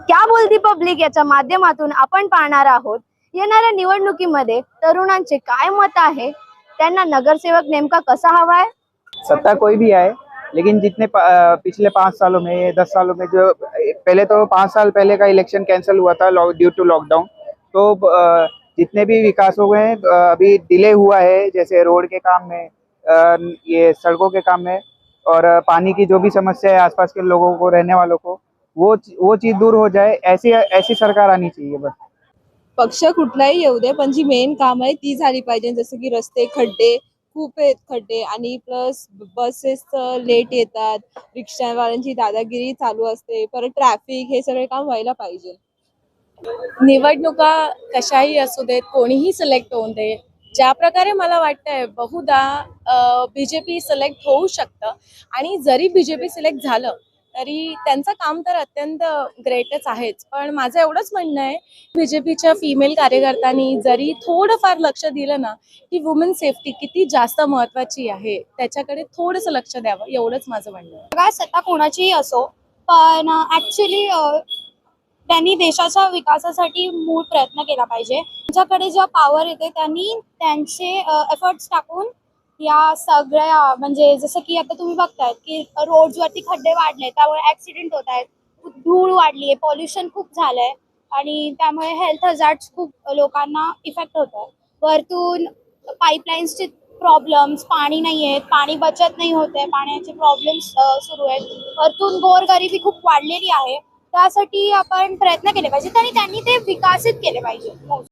क्या बोलती पब्लिक याच्या माध्यमातून आपण पाहणार आहोत येणाऱ्या निवडणुकीमध्ये तरुणांचे काय मत आहे, त्यांना नगरसेवक नेमका कसा हवाय। सत्ता कोई भी आए, लेकिन पिछले 5 सालों में 10 सालों में जो पहले तो 5 साल पहले का इलेक्शन कैंसिल हुआ था ड्यू टू लॉकडाउन। तो जितने भी विकास हो गए हैं अभी डिले हुआ है, जैसे रोड के काम में, ये सड़कों के काम में, और पानी की जो भी समस्या है आसपास के लोगों को, रहने वालों को, वो चीज दूर हो जाए, ऐसी ऐसी सरकार आनी चाहिए बस। पक्ष कुठलाही येऊ दे, पण जी मेन काम आहे ती झाली पाहिजे। जसं की रस्ते, खड्डे खूप आहेत, खड्डे आणि प्लस बसेस लेट येतात, रिक्षावाल्यांची दादागिरी चालू असते, परत ट्रॅफिक, हे सगळे काम व्हायला पाहिजे। निवडणुका कशाही असू देत, कोणीही सिलेक्ट होऊन दे, ज्या प्रकारे मला वाटतंय बहुधा बीजेपी सिलेक्ट होऊ शकतं। आणि जरी बीजेपी सिलेक्ट झालं तरी त्यांचं काम तर अत्यंत ग्रेटच आहेच, पण माझं एवढंच म्हणणं आहे बीजेपीच्या फिमेल कार्यकर्त्यांनी जरी थोडंफार लक्ष दिलं ना की वुमेन सेफ्टी किती जास्त महत्त्वाची आहे, त्याच्याकडे थोडंसं लक्ष द्यावं, एवढंच माझं म्हणणं आहे। काय सत्ता कोणाचीही असो, पण ऍक्च्युली त्यांनी देशाच्या विकासासाठी मूळ प्रयत्न केला पाहिजे। त्यांच्याकडे जेव्हा पॉवर येते त्यांनी त्यांचे एफर्ट्स टाकून या सगळ्या, म्हणजे जसं की आता तुम्ही बघतायत की रोड्सवरती खड्डे वाढले, त्यामुळे ऍक्सिडेंट होत आहेत, धूळ वाढली आहे, पॉल्युशन खूप झालंय आणि त्यामुळे हेल्थ हजार्ड्स खूप लोकांना इफेक्ट होत आहे। वरतून पाईपलाईन्सचे प्रॉब्लेम्स, पाणी नाही आहे, पाणी बचत नाही होते, पाण्याचे प्रॉब्लेम्स सुरू आहेत। वरतून गोरगरिबी खूप वाढलेली आहे, त्यासाठी आपण प्रयत्न केले पाहिजेत आणि त्यांनी ते विकसित केले पाहिजे।